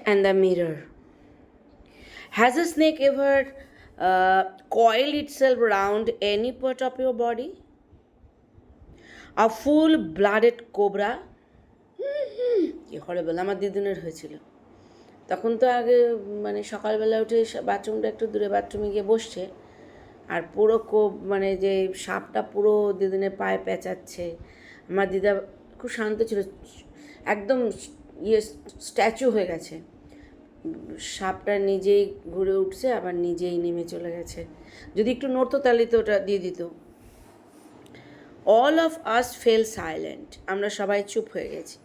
And the mirror. Has a snake ever coiled itself around any part of your body? A full blooded cobra? কি হরিবল, আমার দিদুনের হয়েছিল। তখন তো আগে মানে সকালবেলা উঠে বাথরুমটা একটু দূরে, বাথরুমে গিয়ে বসছে আর পুরো মানে যে সাপটা পুরো দিদুনের পায়ে পেঁচাচ্ছে। আমার দিদা খুব শান্ত ছিল, একদম স্ট্যাচু হয়ে গেছে। সাপটা নিজেই ঘুরে উঠছে, আবার নিজেই নেমে চলে গেছে। যদি একটু নড়তো তাহলে তো ওটা দিয়ে দিত। All of us fell silent, আমরা সবাই চুপ হয়ে গেছি।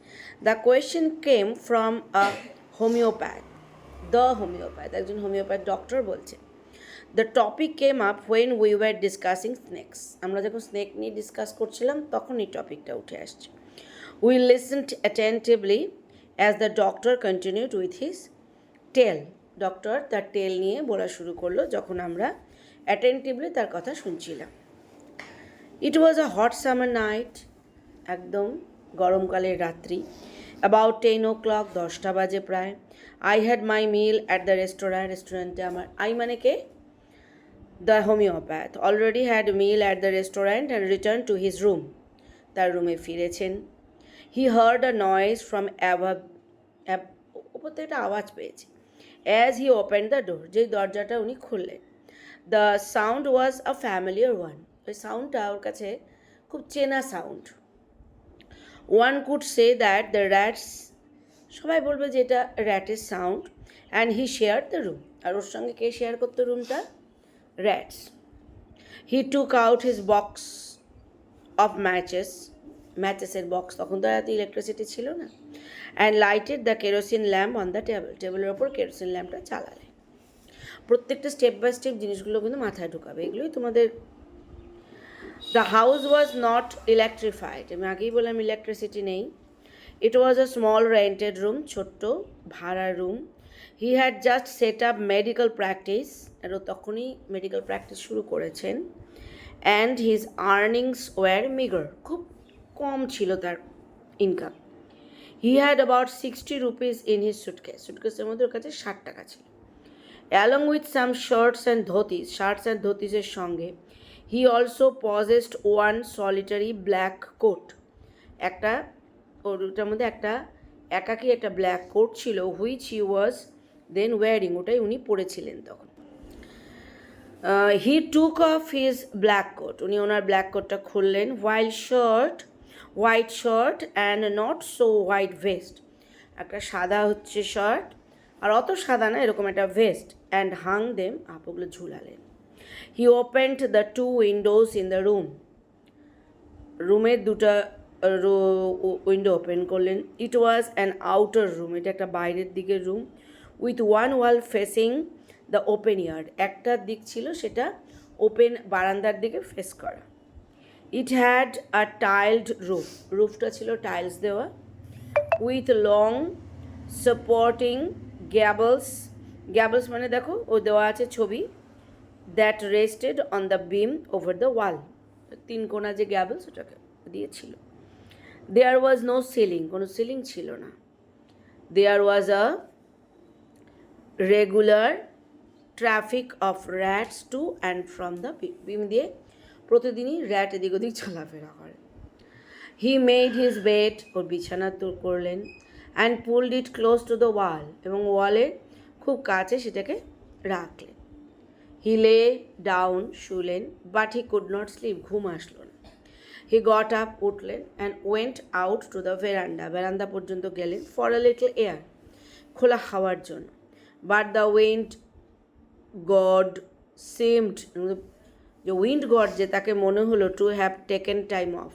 The question came from a homeopath, একজন হোমিওপ্যাথ ডক্টর বলছে। The topic came up when we were discussing snakes, আমরা যখন স্নেক নিয়ে ডিসকাস করছিলাম তখন এই টপিকটা উঠে আসছে। We listened attentively as the doctor continued with his tale, doctor তার টেল নিয়ে বলা শুরু করলো যখন আমরা অ্যাটেন্টিভলি তার কথা শুনছিলাম। It was a hot summer night, একদম গরমকালের রাত্রি। অ্যাবাউট 10 o'clock, 10টা বাজে প্রায়। I had my meal at the রেস্টুরেন্টে আমার, আই মানে কে? The homeopath already had meal at the restaurant and return to his room, তার রুমে ফিরেছেন। He heard a noise from above, ওপর থেকে একটা আওয়াজ পেয়েছে। As he open the door, যেই দরজাটা উনি খুললেন। The sound was a familiar one, ওই সাউন্ডটা ওর কাছে খুব চেনা sound. One could say that the rats, সবাই বলবে যে এটা র্যাটের sound. And he share the room, আর ওর সঙ্গে কে শেয়ার করতো রুমটা? Rats. He took out his box of ম্যাচেসের বক্স, তখন তো এত ইলেকট্রিসিটি ছিল না। And lighted the kerosene lamp on the টেবিলের ওপর কেরোসিন ল্যাম্পটা চালালেন। প্রত্যেকটা স্টেপ বাই স্টেপ জিনিসগুলো কিন্তু মাথায় ঢুকাবে, এগুলোই তোমাদের। The house was not electrified, আমি আগেই বললাম ইলেকট্রিসিটি নেই। It was a small rented room, ছোট্ট ভাড়ার room. He had just set up medical practice, আর ও তখনই মেডিকেল প্র্যাকটিস শুরু করেছেন। And his earnings were meagre, খুব কম ছিল তার income. He had about 60 rupees in his সুটকেসের মধ্যে ওর কাছে 60 টাকা ছিল। Along with some shirts and ধোতিসের সঙ্গে he also possessed one solitary black coat, একটা ওটার মধ্যে একটা একাকী একটা ব্ল্যাক কোট ছিল। Which he was then wearing, ওটাই উনি পরেছিলেন তখন। He took off his black coat, উনি ওনার ব্ল্যাক কোটটা খুললেন। White shirt and not so white vest, একটা সাদা হচ্ছে শার্ট আর অত সাদা না, এরকম একটা vest. And hung them up, ওগুলো ঝুলালেন। He opened the 2 windows in the রুমের দুটা উইন্ডো ওপেন করলেন। It was an outer room, এটা একটা বাইরের দিকের room. With one wall facing the open yard, একটা দিক ছিল সেটা ওপেন বারান্দার দিকে ফেস করা। ইট হ্যাড আ টাইলড রুফটা ছিল টাইলস দেওয়া। উইথ লং সাপোর্টিং গ্যাবলস মানে দেখো ও দেওয়া আছে ছবি। That rested on the beam over the wall, 3 কোণা যে গ্যাবলস ওটাকে দিয়েছিল। দেয়ার ওয়াজ নো সিলিং, কোনো সিলিং ছিল না। There was a regular traffic of rats to and from the beam দিয়ে প্রতিদিনই র্যাট এদিক ওদিক চলাফেরা করে। হি মেড হিজ বেড, ওর বিছানা তো করলেন। And pulled it close to the wall, এবং ওয়ালের খুব কাছে সেটাকে রাখলেন। He lay down, শুলেন। But he could not sleep, ঘুম আসলো না। হি গট আপ, উঠলেন। And went out to the veranda পর্যন্ত গেলেন। ফর আ লিটল এয়ার, খোলা হাওয়ার জন্য। But the wind god seemed, যে উইন্ড গড যে তাকে মনে হলো to have taken time off,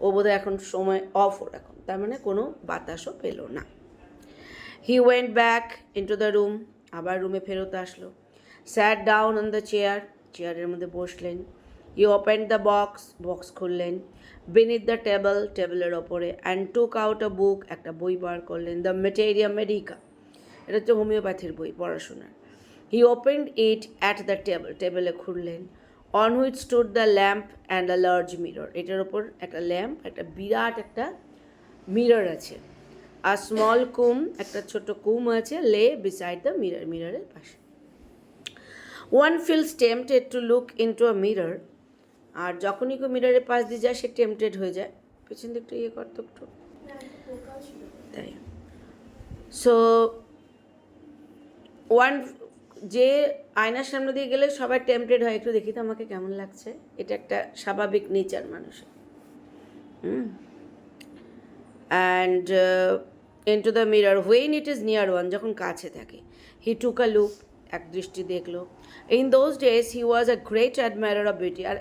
ও বোধহয় এখন সময় অফ ওর এখন, তার মানে কোনো বাতাসও পেল না। He went back into the room, আবার রুমে ফেরত আসলো। স্যাট ডাউন অন দ্য চেয়ারের মধ্যে বসলেন। হি ওপেন্ড দ্য বক্স খুললেন। বিনিথ দ্য টেবিলের ওপরে। অ্যান্ড টুক আউট আ বুক, একটা বই বার করলেন। দ্য মেটেরিয়া মেডিকা, এটা হচ্ছে হোমিওপ্যাথির বই পড়াশোনার। He opened it at the টেবিলে খুললেন। On which stood the lamp and a large mirror, এটার ওপর একটা ল্যাম্প, একটা বিরাট একটা মিরর আছে। আ স্মল কুম, একটা ছোট কুম আছে, লে বিসাইড দ্য মিরর, মিররের পাশে। One feels tempted to look into a mirror, আর যখনই কেউ মিররের পাশ দিয়ে যায় সে টেম্পটেড হয়ে যায়। পেছন দিকটা ইয়ে করতো একটু, তাই। সো ওয়ান, যে আয়নার সামনে দিয়ে গেলে সবাই টেম্পটেড হয়, একটু দেখি তো আমাকে কেমন লাগছে, এটা একটা স্বাভাবিক নেচার মানুষের। And into the mirror when it is near one, যখন কাছে থাকে। হি টুক আ লুক, এক দৃষ্টি দেখলো। In those days he was a great admire of beauty, আর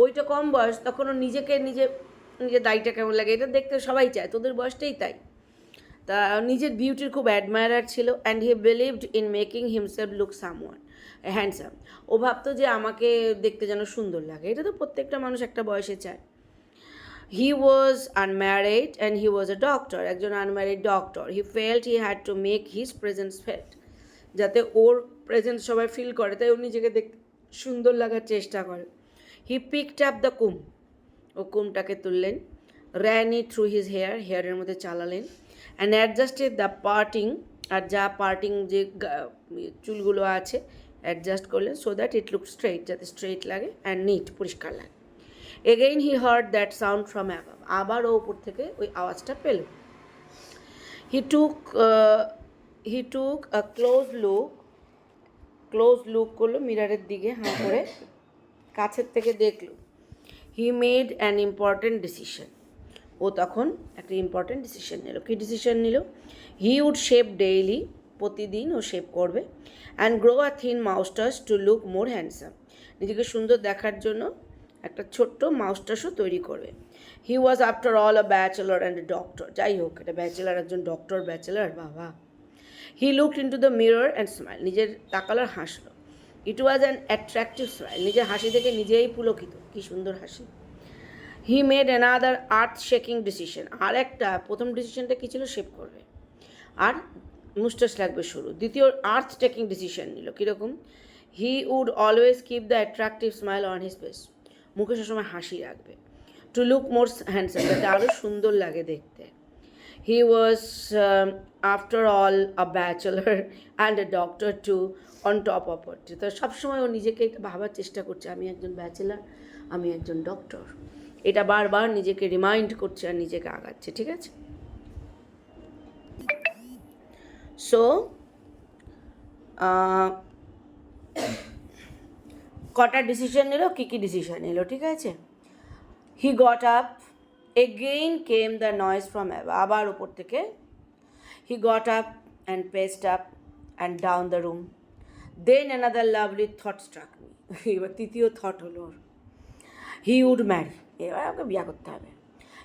ওইটা কম বয়স, তখন ও নিজেকে নিজের দাড়িটা কেমন লাগে এটা দেখতে সবাই চায়, তোদের বয়সটাই তাই। তা নিজের বিউটির খুব অ্যাডমায়ারার ছিল, and he believed in making himself look someone handsome. ও ভাবতো যে আমাকে দেখতে যেন সুন্দর লাগে, এটা তো প্রত্যেকটা মানুষ একটা বয়সে চায়। He was unmarried and he was a doctor, একজন unmarried doctor. He felt he had to make his presence felt, যাতে ওর প্রেজেন্স সবাই ফিল করে, তাই ও নিজেকে দেখতে সুন্দর লাগার চেষ্টা করে। হি পিকড আপ দ্য কুম, ও কুমটাকে তুললেন। Ran it through his hair, হেয়ারের মধ্যে চালালেন। অ্যান্ড অ্যাডজাস্টেড দ্য পার্টিং, আর যা পার্টিং যে চুলগুলো আছে অ্যাডজাস্ট করলেন, so that it look straight, যাতে স্ট্রেইট লাগে অ্যান্ড নিট, পরিষ্কার লাগে। Again he heard that sound from above, আবার ও উপর থেকে ওই আওয়াজটা পেল। হি টুক আ ক্লোজ লুক করলো মিরারের দিকে, হাঁ করে কাছের থেকে দেখলো। He made an important decision, ও তখন একটা ইম্পর্টেন্ট ডিসিশন নিল। কী ডিসিশন নিল? হি উড শেভ ডেইলি, প্রতিদিন ও শেভ করবে। And grow a thin moustache to look more handsome, নিজেকে সুন্দর দেখার জন্য একটা ছোট্ট মাউস্টাসও তৈরি করবে। He was after all a bachelor and a doctor, যাই হোক এটা ব্যাচেলার, একজন ডক্টর ব্যাচেলার, বাবা। He looked into the mirror and smile, নিজের তাকালো, হাসলো। It was an attractive smile, নিজের হাসি দেখে নিজেই পুলকিত, কী সুন্দর হাসি। He made another earth shaking decision, আর একটা, প্রথম ডিসিশনটা কী ছিল? শেভ করবে আর মুস্টাস লাগবে শুরু। দ্বিতীয় আর্থ টেকিং ডিসিশন নিল, কীরকম? He would always keep the attractive smile on his face, মুখে সবসময় হাসি রাখবে। টু লুক মোর হ্যান্ডসাম, যাতে আরও সুন্দর লাগে দেখতে। He was after all a bachelor and a doctor too, on top of it. তো সবসময় ও নিজেকে এটা ভাবার চেষ্টা করছে, আমি একজন ব্যাচেলার, আমি একজন ডক্টর, এটা বারবার নিজেকে রিমাইন্ড করছে আর নিজেকে আগাচ্ছে, ঠিক আছে? সো কটা ডিসিশন নিল, কী কী ডিসিশন নিল, ঠিক আছে? He got up, again came the noise from above, আবার উপর থেকে। He got up and paced up and down the room. Then another lovely thought struck me, এবার তৃতীয় থট হলো ওর। হি উড ম্যারি, এবার ওকে বিয়ে করতে হবে।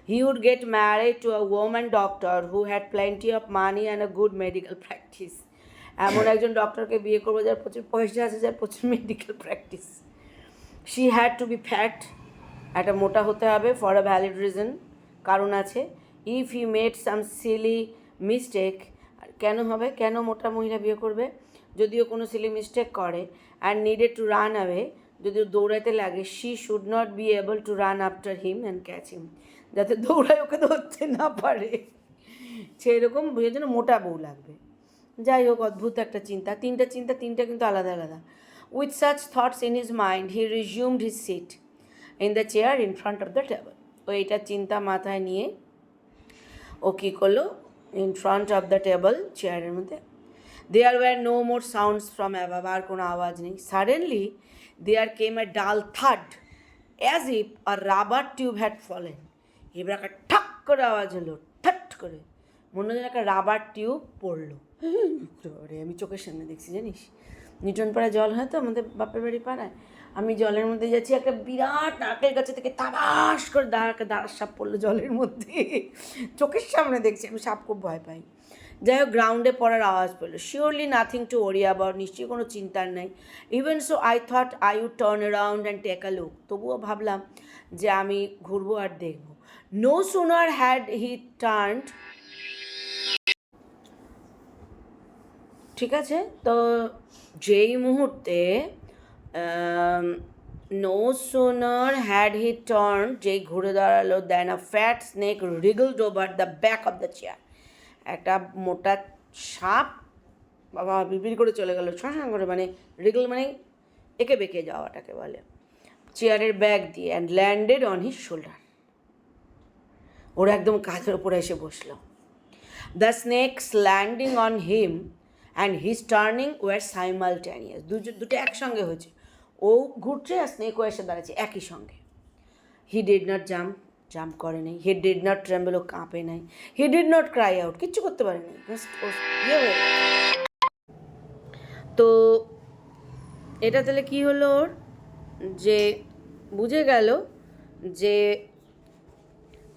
He would get married to a woman doctor who had plenty of money and a good medical practice, এমন একজন ডক্টরকে বিয়ে করবো যার প্রচুর পয়সা আছে, যার প্রচুর medical practice. She had to be fat, একটা মোটা হতে হবে, ফর আ ভ্যালিড রিজন, কারণ আছে। If he made some silly mistake, কেন হবে, কেন মোটা মহিলা বিয়ে করবে? যদিও কোনো সিলি মিস্টেক করে, and needed to run away, যদিও দৌড়াতে লাগে, she should not be able to run after him and catch him, যাতে দৌড়ায় ওকে ধরতে না পারে, সেরকম বুঝে জন্য মোটা বউ লাগবে। যাই হোক, অদ্ভুত একটা চিন্তা, তিনটা কিন্তু আলাদা আলাদা। With such thoughts in his mind he resumed his seat in the chair in front of the table. ও এটা চিন্তা মাথায় নিয়ে ও কী করলো? In front of the table, চেয়ারের মধ্যে। There were no more sounds from above, আর কোনো আওয়াজ নেই। Suddenly there came a dull thud as if a rubber tube had fallen. এবার একটা ঠাক করে আওয়াজ হলো, ঠাট করে, মনে হয় একটা রাবার টিউব পড়লো। আমি চোখের সামনে দেখছি, জানিস, নিউটন পাড়ায় জল হয় তো আমাদের বাপের বাড়ি পাড়ায়, আমি জলের মধ্যে যাচ্ছি, একটা বিরাট নারকেল গাছে থেকে তাবাস করে দাঁড়ার সাপ পড়লো জলের মধ্যে, চোখের সামনে দেখছি, আমি সাপ খুব ভয় পাই। যাই হোক, গ্রাউন্ডে পড়ার আওয়াজ পেলো। Surely nothing to worry about, নিশ্চয়ই কোনো চিন্তার নেই। Even so I thought I would turn around and take a look, তবুও ভাবলাম যে আমি ঘুরবো আর দেখবো। No sooner had he turned, ঠিক আছে? তো যেই মুহূর্তে no sooner had he turn, যেই ঘুরে দাঁড়ালো, then a fat snake wriggled over the back of the chair, একটা মোটা সাপ বাবা বিড়বিড় করে চলে গেল শশাং করে, মানে রিগল মানে এঁকে বেঁকে যাওয়াটাকে বলে, চেয়ারের ব্যাগ দিয়ে, and landed on his shoulder, ওর একদম কাঁধের উপরে এসে বসলো। The snake's landing on him and his turning were simultaneous, দুটো একসঙ্গে হয়েছে, ও ঘুরছে আর স্নেকও এসে দাঁড়াচ্ছে একই সঙ্গে। হি ডিড নট জাম্প করে নাই, হি ডিড নট ট্রেম্বল, ও কাঁপে নাই, হি ডিড নট ক্রাই আউট, কিচ্ছু করতে পারে নাই, জাস্ট ও ইয়ে হয়ে গেছে। তো এটা তাহলে কী হলো ওর, যে বুঝে গেল যে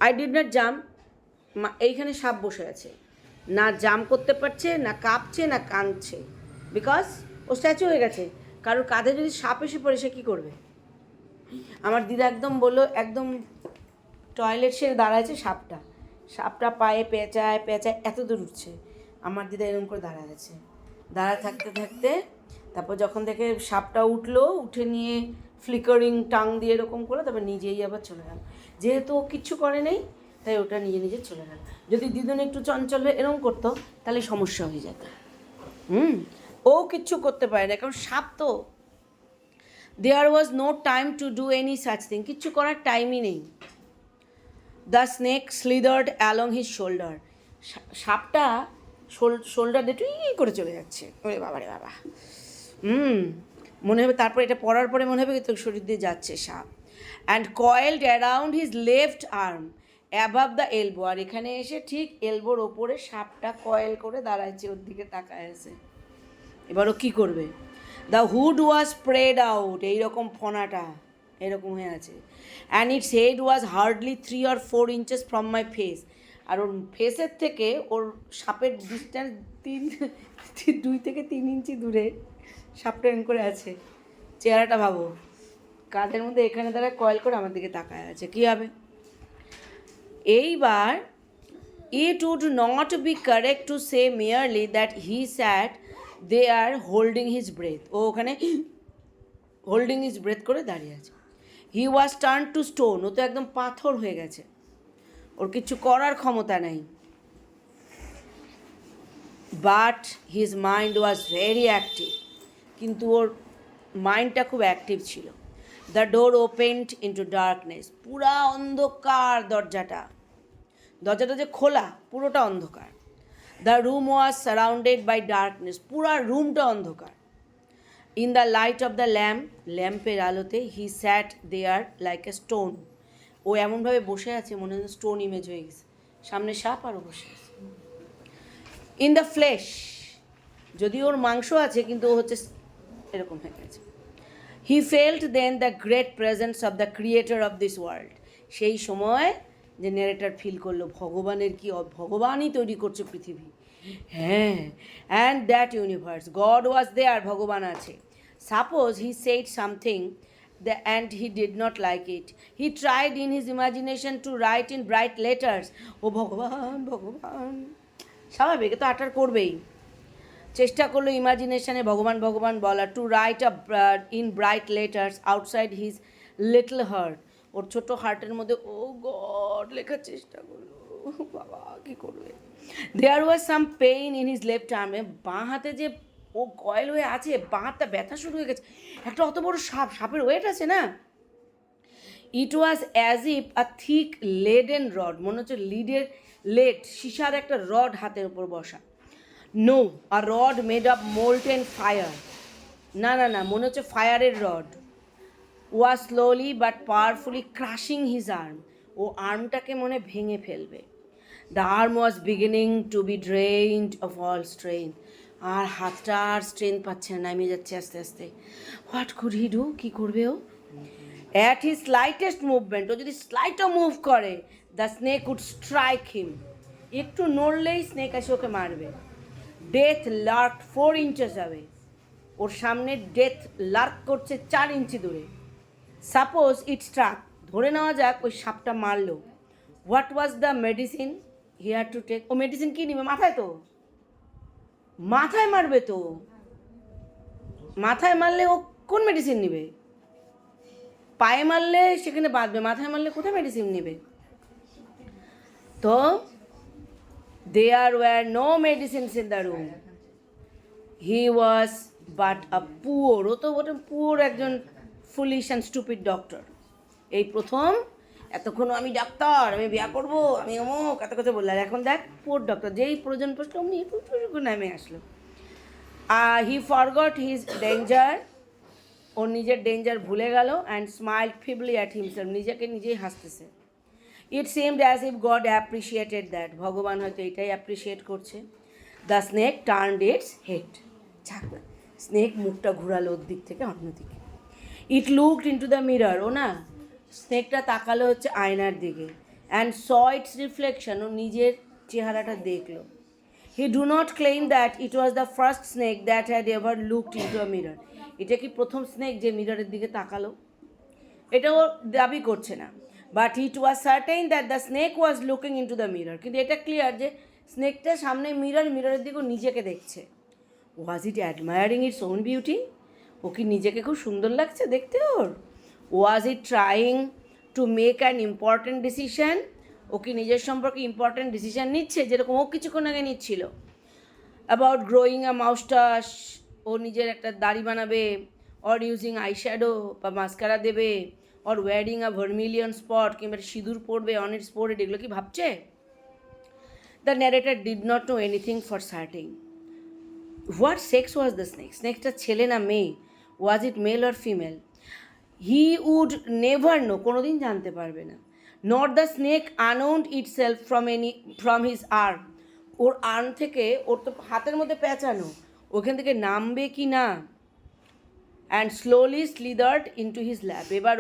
আই ডিড নট জাম্প, এইখানে সাপ বসে আছে, না জাম্প করতে পারছে, না কাঁপছে, না কাঁদছে, বিকজ ও স্ট্যাচু হয়ে গেছে। কারোর কাঁধে যদি সাপ এসে পড়ে সে কী করবে? আমার দিদা একদম বললো, একদম টয়লেট সেরে দাঁড়াচ্ছে সাপটা পায়ে পেঁচায় এত দূর উঠছে, আমার দিদা এরকম করে দাঁড়ায় আছে, দাঁড়ায় থাকতে তারপর যখন থেকে সাপটা উঠলো, উঠে নিয়ে ফ্লিকারিং টাং দিয়ে এরকম করে তারপর নিজেই আবার চলে গেল। যেহেতু ও কিচ্ছু করে নেই তাই ওটা নিজে চলে গেল। যদি দিদুন একটু চঞ্চল হয়ে এরকম করতো তাহলে সমস্যা হয়ে যেত। ও কিচ্ছু করতে পারে না, কারণ সাপ তো। There was no time to do any such thing, কিচ্ছু করার টাইমই নেই। The snake slithered along his shoulder, সাপটা শোল্ডার দিয়ে টুই করে চলে যাচ্ছে, ওরে বাবা রে বাবা। মনে হবে তারপর এটা পড়ার পরে মনে হবে তো শরীর দিয়ে যাচ্ছে সাপ। And coiled around his left arm above the elbow, আর এখানে এসে ঠিক এলবোর ওপরে সাপটা কয়েল করে দাঁড়াচ্ছে, ওর দিকে তাকায় আছে। এবার ও কী করবে? The hood was spread out, এইরকম ফোনাটা এরকম হয়ে আছে। And its head was hardly 3 or 4 inches from my face, আর ওর ফেসের থেকে ওর সাপের ডিস্ট্যান্স 2 থেকে 3 ইঞ্চি দূরে সাপটা এরকম করে আছে। চেহারাটা ভাবো, কাঁধের মধ্যে এখানে দ্বারা কয়েল করে আমার দিকে তাকায় আছে, কী হবে? এইবার it would not be correct to say merely that he sat there holding his breath, ও ওখানে হোল্ডিং হিজ ব্রেথ করে দাঁড়িয়ে আছে। হি ওয়াজ টার্ন টু স্টোন, ও তো একদম পাথর হয়ে গেছে, ওর কিছু করার ক্ষমতা নেই। But his mind was very active, কিন্তু ওর মাইন্ডটা খুব অ্যাক্টিভ ছিল। The door opened into darkness, পুরা অন্ধকার দরজাটা যে খোলা পুরোটা অন্ধকার। The room was surrounded by darkness, পুরা রুমটা অন্ধকার। In the light of the ল্যাম্পের আলোতে he SAT there like a stone, ও এমনভাবে বসে আছে মনে হয় স্টোন ইমেজ হয়ে গেছে, সামনে সাপ আরও বসে আছে। ইন দ্য ফ্লেশ, যদি ওর মাংস আছে কিন্তু ও হচ্ছে এরকম হয়ে গেছে। He felt then the great presence of the creator of this world, সেই সময় যে ন্যারেটার ফিল করলো ভগবানের কি, ভগবানই তৈরি করছে পৃথিবী, হ্যাঁ, and that universe, God was there, ভগবান আছে। Suppose he said something and he did not like it, he tried in his imagination to write in bright letters, ও ভগবান ভগবান স্বাভাবিক, তো আটার করবেই, চেষ্টা করলো ইমাজিনেশনে ভগবান ভগবান বলা, to write in bright letters outside his little heart, ওর ছোটো হার্টের মধ্যে ও গড লেখার চেষ্টা করলো, বাবা কী করবে। দেয়ার ওয়াজ সাম পেইন ইন হিজ লেফট আর্মে, বাঁ হাতে যে ও কয়েল হয়ে আছে, বাঁ হাতটা ব্যথা শুরু হয়ে গেছে, একটা অত বড় সাপের ওয়েট আছে না। It was as if a thick leaden rod, মনে হচ্ছে লেড সীসার একটা রড হাতের উপর বসা। No, a rod made of molten fire, না মনে হচ্ছে ফায়ারের rod. Was slowly but powerfully crushing his arm, ও আর্মটাকে মনে ভেঙে ফেলবে। The arm was beginning to be drained of all strength, আর হাতটা আর স্ট্রেংথ পাচ্ছে না, নামিয়ে যাচ্ছে আস্তে আস্তে। হোয়াট কুড হি ডু, কী করবে ও? অ্যাট হিজ স্লাইটেস্ট মুভমেন্ট, ও যদি স্লাইটও মুভ করে, দ্য স্নেক উড স্ট্রাইক হিম, একটু নড়লেই স্নেক এসে ওকে মারবে। ডেথ লার্ক 4 inches অ্যাওয়ে, ওর সামনে ডেথ লার্ক করছে 4 ইঞ্চি দূরে। সাপোজ ইট স্ট্রাক, ধরে নেওয়া যাক ওই সাপটা মারলো। What was the medicine he had to take, ও মেডিসিন কী নিবে? মাথায় তো, মাথায় মারবে তো, মাথায় মারলে ও কোন মেডিসিন নেবে? পায়ে মারলে সেখানে বাঁধবে, মাথায় মারলে কোথায় মেডিসিন নেবে? তো There were no medicines in the room. He was but a poor, ও তো বটে পুয়ার একজন ফুলিশ অ্যান্ড স্টুপিড ডক্টর। এই প্রথম এতক্ষণ আমি ডাক্তার, আমি বিয়া করবো, আমি অমুক এত কথা বললাম, এখন দেখ পুয়ার ডক্টর, যেই প্রয়োজন পড়ছিল অমনি একটু নামে আসলো। হি ফরগট হিজ ডেঞ্জার, ওর নিজের ডেঞ্জার ভুলে গেল, and smile feebly at himself, নিজেকে নিজেই হাসতেছে। It seemed as if God appreciated that, ভগবান হয়তো এটাই অ্যাপ্রিসিয়েট করছে। The snake turned its head, যাক স্নেক মুখটা ঘুরালো ওর দিক থেকে অন্যদিকে। It looked into the mirror, ও না স্নেকটা তাকালো হচ্ছে আয়নার দিকে, অ্যান্ড স ইটস রিফ্লেকশন, ও নিজের চেহারাটা দেখলো। He do not claim that it was the first snake that had ever looked into a mirror, এটা কি প্রথম স্নেক যে মিররের দিকে তাকালো, এটা ও দাবি করছে না। But it was certain that the snake was looking into the mirror, কিন্তু এটা ক্লিয়ার যে স্নেকটা সামনে মিররের দিকেও নিজেকে দেখছে। Was it admiring its own beauty, ও কি নিজেকে খুব সুন্দর লাগছে দেখতে ওর? Was it trying to make an important decision, ও কি নিজের সম্পর্কে ইম্পর্ট্যান্ট ডিসিশন নিচ্ছে, যেরকম ও কিছুক্ষণ আগে নিচ্ছিল। অ্যাবাউট গ্রোয়িং আ মাউস্টাস, ও নিজের একটা দাড়ি বানাবে, অর ইউজিং আইশ্যাডো বা মাস্কারা দেবে, or wearing a vermilion spot, কিংবা সিঁদুর পরবে অন ইটস ফোরহেড, এগুলো কি ভাবছে? The narrator did not know anything for certain. What sex was the snake, স্নেকটা ছেলে না মেয়ে? Was it male or female? He would never know, কোনোদিন জানতে পারবে না। Not the snake unwound itself from his arm, ওর আর্ম থেকে, ওর তো হাতের মধ্যে পেঁচানো, ওখান থেকে নামবে কি না। অ্যান্ড স্লোলি স্লিদার্ড ইন্টু হিজ ল্যাপ, এবার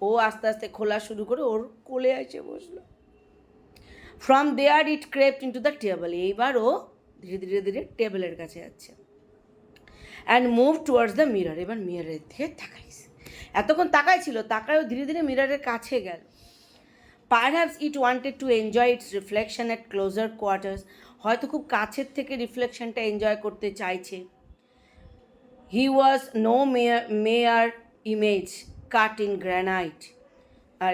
ও আস্তে আস্তে খোলা শুরু করে ওর কোলে এসে বসলো। From there it crept into the table, এইবার ও ধীরে ধীরে ধীরে টেবিলের কাছে যাচ্ছে। And move towards the mirror, এবার মিররের দিকে তাকাইছে, এতক্ষণ তাকাই ছিল, তাকায়ও ধীরে ধীরে মিররের কাছে গেল। Perhaps it wanted to enjoy its reflection at closer quarters, হয়তো খুব কাছের থেকে রিফ্লেকশনটা এনজয় করতে চাইছে। He was no mere image cut in granite, আর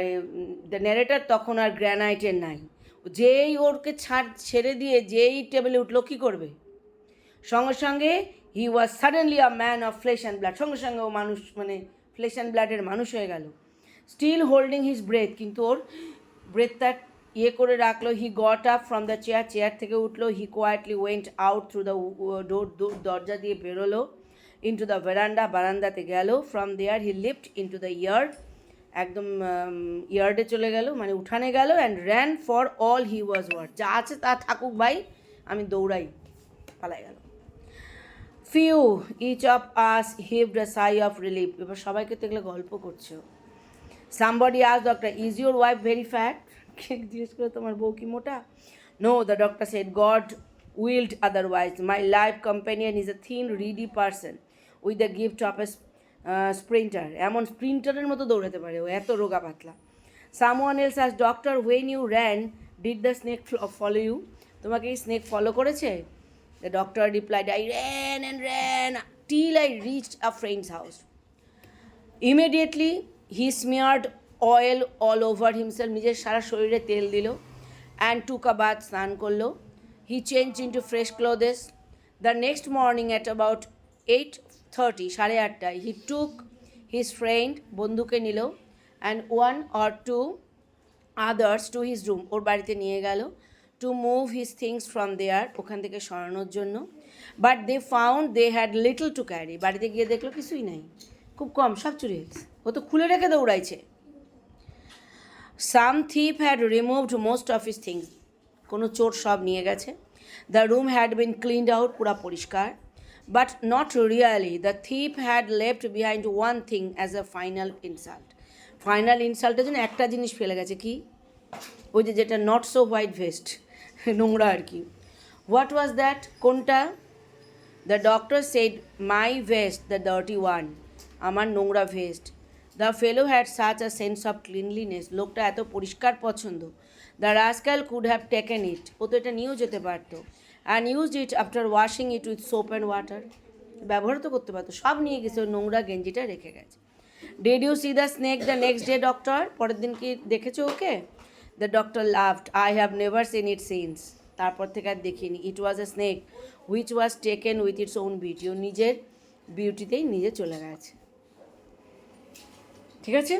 দ্য ন্যারেটার তখন আর গ্র্যানাইটের নাই, যেই ওরকে ছেড়ে দিয়ে যেই টেবিলে উঠলো কী করবে, সঙ্গে সঙ্গে he was suddenly a man of flesh and blood, সঙ্গে সঙ্গে ও মানুষ, মানে ফ্লেশ অ্যান্ড ব্লাডের মানুষ হয়ে গেল। স্টিল হোল্ডিং হিজ ব্রেথ, কিন্তু ওর ব্রেথটা করে রাখলো। He got up from the chair থেকে উঠলো। He quietly went out through the দরজা দিয়ে বেরোলো। ইন্টু দ্য বারান্দাতে গেল। From there he leapt into the yard, একদম ইয়ার্ডে চলে গেল, মানে উঠানে গেল। And ran for all he was worth, যা আছে তা থাকুক ভাই, আমি দৌড়াই, পালাই গেল। Phew each of us heaved a sigh of relief, এবার সবাইকে তো এগুলো গল্প করছো। সামবডি আস doctor, is your wife very fat, জিজ্ঞেস করে তোমার বউ কি মোটা? No, the doctor said, God willed otherwise, my life companion is a thin reedy person with the gift of a sprinter, এমন স্প্রিন্টারের মতো দৌড়াতে পারে ও, এত রোগা পাতলা। সামওয়ান এলস আস doctor, when you ran did the snake follow you, তোমাকে এই স্নেক ফলো করেছে? The doctor replied, I ran till I reached a friend's house. Immediately, he smeared oil all over himself, নিজের সারা শরীরে তেল দিল। And took a bath, স্নান করলো। He changed into fresh clothes. The next morning at about 8:30, 8:30, he took his friend, বন্ধুকে নিল, and 1 or 2 others to his room, ওর বাড়িতে নিয়ে গেল। To move his things from there, ওখান থেকে সরানোর জন্য। But they found they had little to carry, বাড়িতে গিয়ে দেখলো কিছুই নাই, খুব কম, সব চুরি হয়েছে, ও তো খুলে রেখে দৌড়াইছে। Some thief had removed most of his things, কোনো চোর সব নিয়ে গেছে। The room had been cleaned out, পুরা পরিষ্কার। But not really, the thief had left behind one thing as a final insult, final ইনসাল্টের জন্য একটা জিনিস ফেলে গেছে, কি? ওই যেটা নট সো হোয়াইট ভেস্ট, নোংরা আর কি। হোয়াট ওয়াজ দ্যাট, কোনটা? The doctor said, my vest the dirty one, আমার নোংরা ভেস্ট। The fellow had such a sense of cleanliness, লোকটা এত পরিষ্কার পছন্দ। The rascal could have taken it, ও তো এটা নিয়েও যেতে পারতো। And used it after washing it with soap and water, ব্যবহার তো করতে পারতো, সব নিয়ে গেছে, ওই নোংরা গেঞ্জিটা রেখে গেছে। Did you see the snake the next day doctor, পরের দিন কি দেখেছো ওকে? The doctor laughed. I have never seen it since. তারপর থেকে আর দেখিনি। It was a snake which was taken with its own beauty, ও নিজের বিউটিতেই নিজে চলে গেছে। ঠিক আছে।